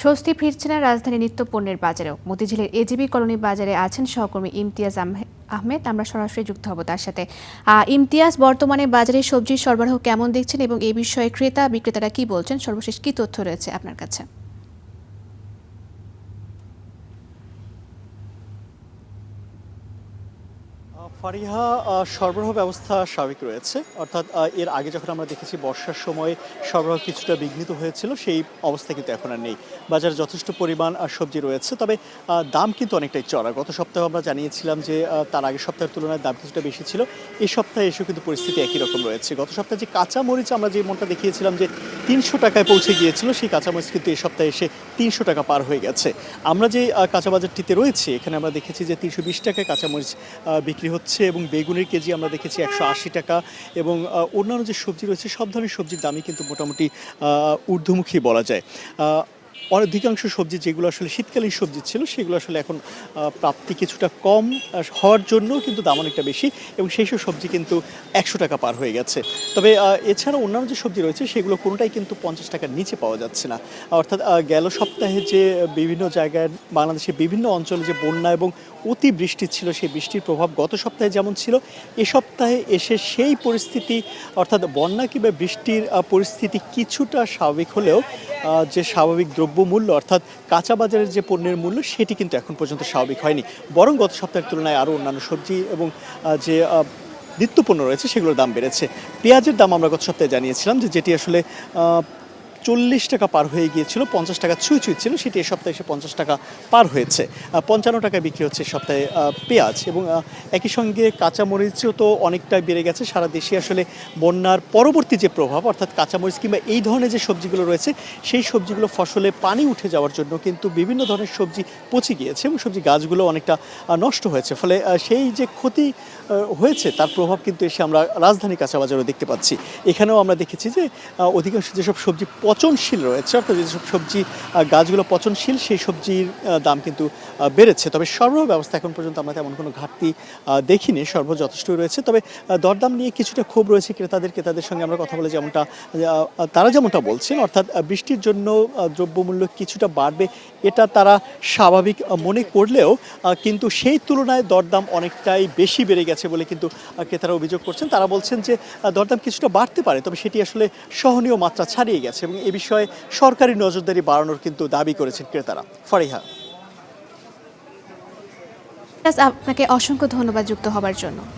স্বস্তি ফিরছে না রাজধানীর নিত্যপণ্যের বাজারেও। মতিঝিলের এজিবি কলোনি বাজারে আছেন সহকর্মী ইমতিয়াজ আহমেদ। আমরা সরাসরি যুক্ত হব তার সাথে। ইমতিয়াজ, বর্তমানে বাজারে সবজির সরবরাহ কেমন দেখছেন এবং এই বিষয়ে ক্রেতা বিক্রেতারা কি বলছেন? সর্বশেষ কি তথ্য রয়েছে আপনার কাছে? ফারিহা, সরবরাহ ব্যবস্থা স্বাভাবিক রয়েছে। অর্থাৎ এর আগে যখন আমরা দেখেছি বর্ষার সময় সরবরাহ কিছুটা বিঘ্নিত হয়েছিল, সেই অবস্থা কিন্তু এখন আর নেই। বাজারে যথেষ্ট পরিমাণ সবজি রয়েছে, তবে দাম কিন্তু অনেকটাই চড়া। গত সপ্তাহে আমরা জানিয়েছিলাম যে তার আগের সপ্তাহের তুলনায় দাম কিছুটা বেশি ছিল। এই সপ্তাহে এসেও কিন্তু পরিস্থিতি একই রকম রয়েছে। গত সপ্তাহে যে কাঁচামরিচ আমরা যে মনটা দেখিয়েছিলাম যে ৩০০ টাকায় পৌঁছে গিয়েছিল, সেই কাঁচামরিচ কিন্তু এই সপ্তাহে এসে ৩০০ টাকা পার হয়ে গেছে। আমরা যে কাঁচা বাজারটিতে রয়েছি, এখানে আমরা দেখেছি যে ৩২০ টাকায় কাঁচামরিচ বিক্রি হচ্ছে এবং বেগুনের কেজি আমরা দেখেছি ১৮০ টাকা এবং অন্যান্য যে সবজি রয়েছে সব ধরনের সবজির দামই কিন্তু মোটামুটি ঊর্ধ্বমুখী বলা যায়। অধিকাংশ সবজি যেগুলো আসলে শীতকালীন সবজি ছিল সেগুলো আসলে এখন প্রাপ্তি কিছুটা কম হওয়ার জন্য কিন্তু দাম অনেকটা বেশি এবং সেই সব সবজি কিন্তু ১০০ টাকা পার হয়ে গেছে। তবে এছাড়া অন্যান্য যে সবজি রয়েছে সেগুলো কোনোটাই কিন্তু ৫০ টাকার নিচে পাওয়া যাচ্ছে না। অর্থাৎ গেল সপ্তাহে যে বিভিন্ন জায়গায় বাংলাদেশের বিভিন্ন অঞ্চলে যে বন্যা এবং অতি বৃষ্টি ছিল, সেই বৃষ্টির প্রভাব গত সপ্তাহে যেমন ছিল এ সপ্তাহে এসে সেই পরিস্থিতি, অর্থাৎ বন্যা কিংবা বৃষ্টির পরিস্থিতি কিছুটা স্বাভাবিক হলেও যে স্বাভাবিক দ্রব্যমূল্য অর্থাৎ কাঁচা বাজারের যে পণ্যের মূল্য সেটি কিন্তু এখন পর্যন্ত স্বাভাবিক হয়নি। বরং গত সপ্তাহের তুলনায় আরও অন্যান্য সবজি এবং যে নিত্যপণ্য রয়েছে সেগুলোর দাম বেড়েছে। পেঁয়াজের দাম আমরা গত সপ্তাহে জানিয়েছিলাম যে যেটি আসলে ৪০ টাকা পার হয়ে গিয়েছিল, ৫০ টাকা ছুঁই ছিল, সেটি এ সপ্তাহে এসে ৫০ টাকা পার হয়েছে। ৫৫ টাকায় বিক্রি হচ্ছে এ সপ্তাহে পেঁয়াজ এবং একই সঙ্গে কাঁচামরিচও তো অনেকটাই বেড়ে গেছে। সারা দেশে আসলে বন্যার পরবর্তী যে প্রভাব, অর্থাৎ কাঁচামরিচ কিংবা এই ধরনের যে সবজিগুলো রয়েছে সেই সবজিগুলো ফসলে পানি উঠে যাওয়ার জন্য কিন্তু বিভিন্ন ধরনের সবজি পচে গিয়েছে এবং সবজি গাছগুলো অনেকটা নষ্ট হয়েছে। ফলে সেই যে ক্ষতি হয়েছে তার প্রভাব কিন্তু এসে আমরা রাজধানী কাঁচাবাজারও দেখতে পাচ্ছি। এখানেও আমরা দেখেছি যে অধিকাংশ যেসব সবজি পচনশীল রয়েছে, অর্থাৎ যেসব সবজি গাছগুলো পচনশীল সেই সবজির দাম কিন্তু বেড়েছে। তবে সরবরাহ ব্যবস্থা এখন পর্যন্ত আমরা তেমন কোনো ঘাটতি দেখিনি, সরবরাহ যথেষ্টই রয়েছে। তবে দরদাম নিয়ে কিছুটা ক্ষোভ রয়েছে ক্রেতাদের সঙ্গে আমরা কথা বলে যেমনটা তারা যেমনটা বলছেন, অর্থাৎ বৃষ্টির জন্য দ্রব্যমূল্য কিছুটা বাড়বে এটা তারা স্বাভাবিক মনে করলেও কিন্তু সেই তুলনায় দরদাম অনেকটাই বেশি বেড়ে গেছে বলে কিন্তু ক্রেতারা অভিযোগ করছেন। তারা বলছেন যে দরদাম কিছুটা বাড়তে পারে, তবে সেটি আসলে সহনীয় মাত্রা ছাড়িয়ে গেছে এবং এ বিষয়ে সরকারি নজরদারি বাড়ানোর কিন্তু দাবি করেছেন ক্রেতারা। ফারিহা, আপনাকে অসংখ্য ধন্যবাদ যুক্ত হবার জন্য।